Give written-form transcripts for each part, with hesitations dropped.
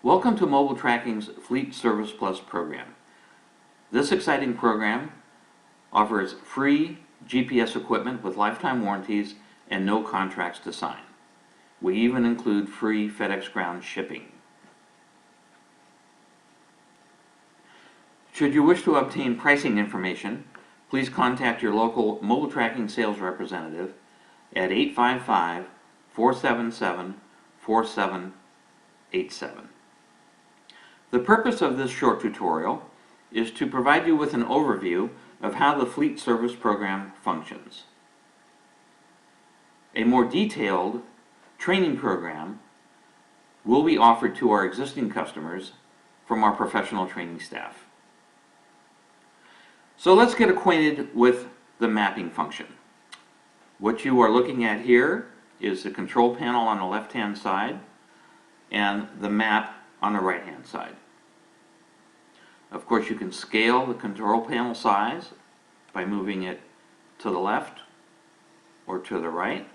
Welcome to Mobile Tracking's Fleet Service Plus program. This exciting program offers free GPS equipment with lifetime warranties and no contracts to sign. We even include free FedEx Ground shipping. Should you wish to obtain pricing information, please contact your local mobile tracking sales representative at 855-477-4787. The purpose of this short tutorial is to provide you with an overview of how the Fleet Service Program functions. A more detailed training program will be offered to our existing customers from our professional training staff. So let's get acquainted with the mapping function. What you are looking at here is the control panel on the left-hand side and the map on the right-hand side. Of course, you can scale the control panel size by moving it to the left or to the right.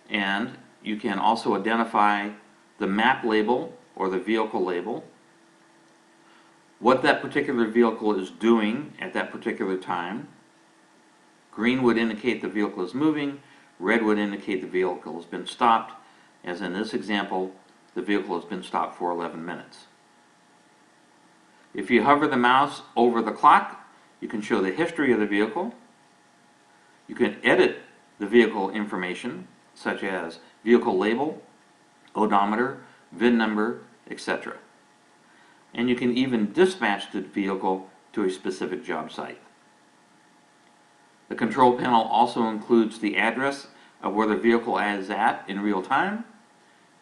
And you can also identify the map label or the vehicle label, what that particular vehicle is doing at that particular time. Green would indicate the vehicle is moving, red would indicate the vehicle has been stopped, as in this example, the vehicle has been stopped for 11 minutes. If you hover the mouse over the clock, you can show the history of the vehicle. You can edit the vehicle information, such as vehicle label, odometer, VIN number, etc. And you can even dispatch the vehicle to a specific job site. The control panel also includes the address of where the vehicle is at in real time,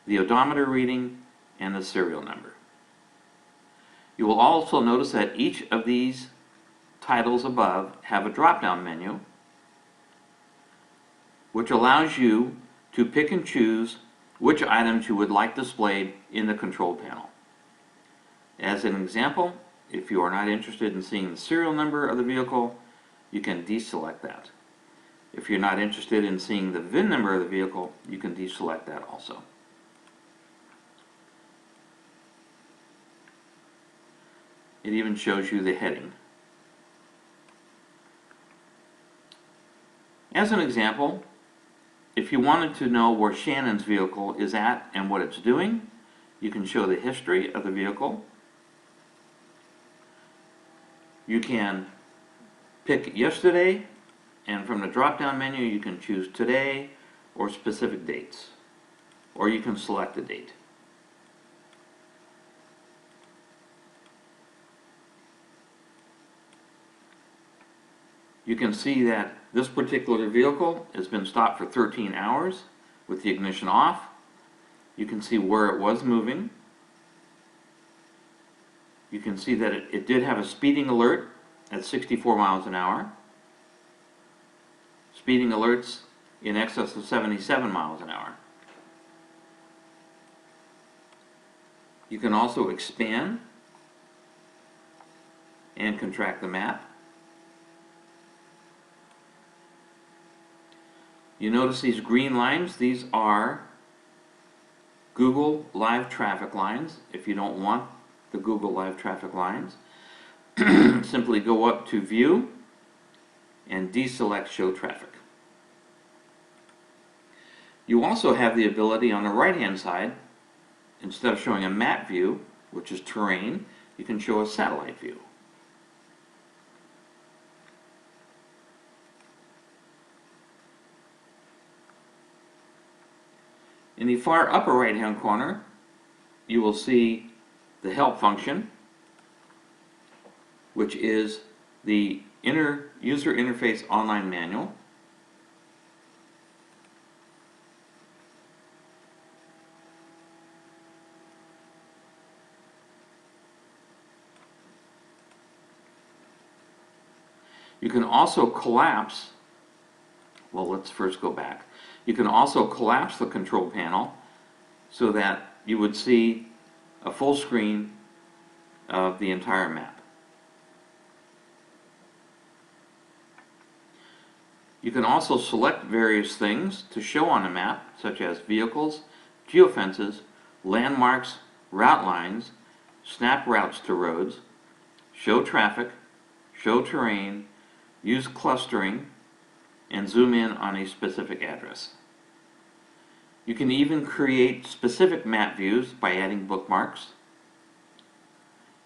the odometer reading, and the serial number. You will also notice that each of these titles above have a drop-down menu which allows you to pick and choose which items you would like displayed in the control panel. As an example, if you are not interested in seeing the serial number of the vehicle, you can deselect that. If you're not interested in seeing the VIN number of the vehicle, you can deselect that also. It even shows you the heading. As an example, if you wanted to know where Shannon's vehicle is at and what it's doing, you can show the history of the vehicle. You can pick yesterday, and from the drop-down menu you can choose today or specific dates, or you can select a date. You can see that this particular vehicle has been stopped for 13 hours with the ignition off. You can see where it was moving. You can see that it did have a speeding alert at 64 miles an hour. Speeding alerts in excess of 77 miles an hour. You can also expand and contract the map. You notice these green lines, these are Google Live Traffic lines. If you don't want the Google Live Traffic lines, simply go up to View and deselect Show Traffic. You also have the ability on the right hand side, instead of showing a map view, which is terrain, you can show a satellite view. In the far upper right hand corner, you will see the help function, which is the user interface online manual. You can also collapse, well, let's first go back. You can also collapse the control panel so that you would see a full screen of the entire map. You can also select various things to show on a map, such as vehicles, geofences, landmarks, route lines, snap routes to roads, show traffic, show terrain, use clustering, and zoom in on a specific address. You can even create specific map views by adding bookmarks.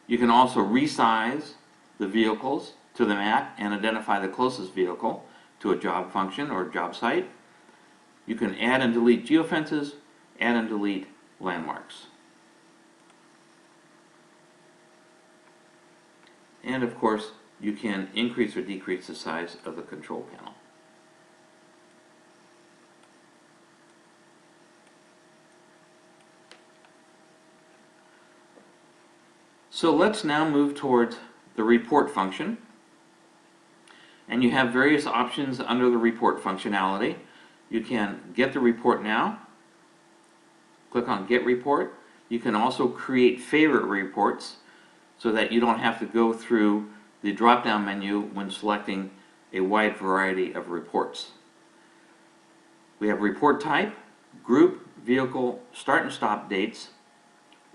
You can also resize the vehicles to the map and identify the closest vehicle to a job function or job site. You can add and delete geofences, add and delete landmarks. And of course, you can increase or decrease the size of the control panel. So let's now move towards the report function. And you have various options under the report functionality. You can get the report now. Click on Get Report. You can also create favorite reports so that you don't have to go through the drop-down menu when selecting a wide variety of reports. We have report type, group, vehicle, start and stop dates,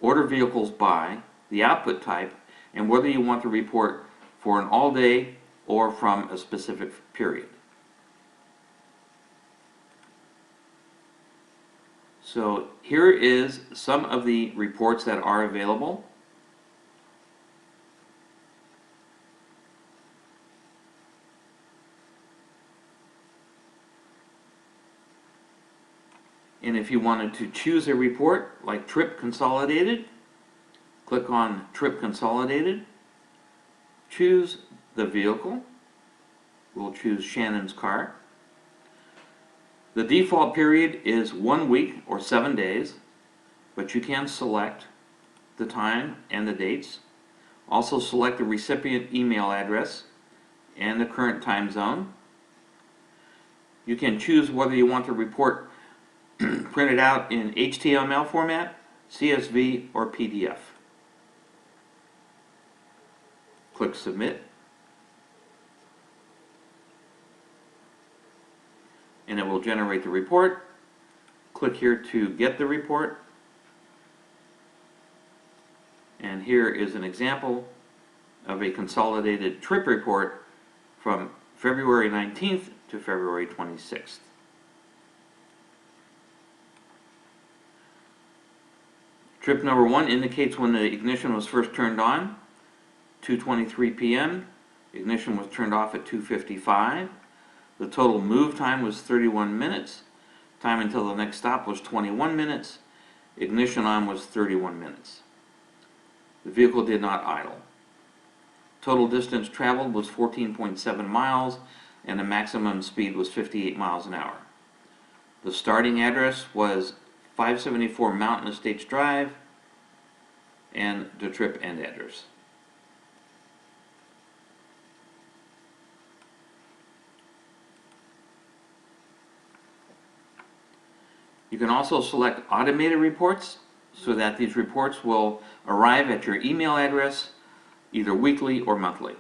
order vehicles by, the output type, and whether you want the report for an all-day or from a specific period. So here is some of the reports that are available. And if you wanted to choose a report like Trip Consolidated, click on Trip Consolidated, choose the vehicle. We'll choose Shannon's car. The default period is 1 week or 7 days, but you can select the time and the dates. Also select the recipient email address and the current time zone. You can choose whether you want the report printed out in HTML format, CSV, or PDF. Click Submit. And it will generate the report. Click here to get the report. And here is an example of a consolidated trip report from February 19th to February 26th. Trip number 1 indicates when the ignition was first turned on, 2:23 p.m. Ignition was turned off at 2:55. The total move time was 31 minutes. Time until the next stop was 21 minutes. Ignition on was 31 minutes. The vehicle did not idle. Total distance traveled was 14.7 miles and the maximum speed was 58 miles an hour. The starting address was 574 Mountain Estates Drive and the trip end address. You can also select automated reports so that these reports will arrive at your email address either weekly or monthly.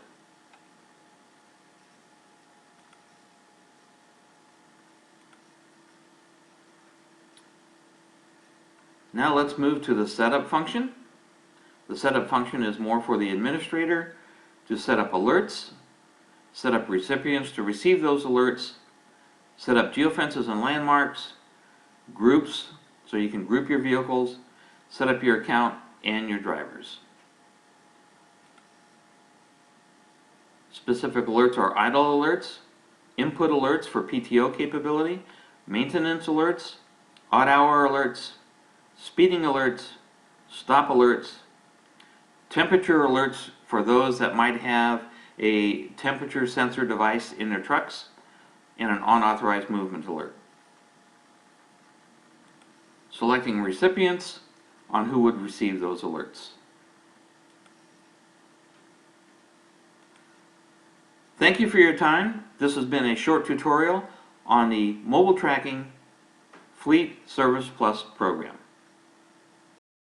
Now let's move to the setup function. The setup function is more for the administrator to set up alerts, set up recipients to receive those alerts, set up geofences and landmarks, groups so you can group your vehicles, set up your account and your drivers. Specific alerts are idle alerts, input alerts for PTO capability, maintenance alerts, odd hour alerts, speeding alerts, stop alerts, temperature alerts for those that might have a temperature sensor device in their trucks, and an unauthorized movement alert. Selecting recipients on who would receive those alerts. Thank you for your time. This has been a short tutorial on the Mobile Tracking Fleet Service Plus program.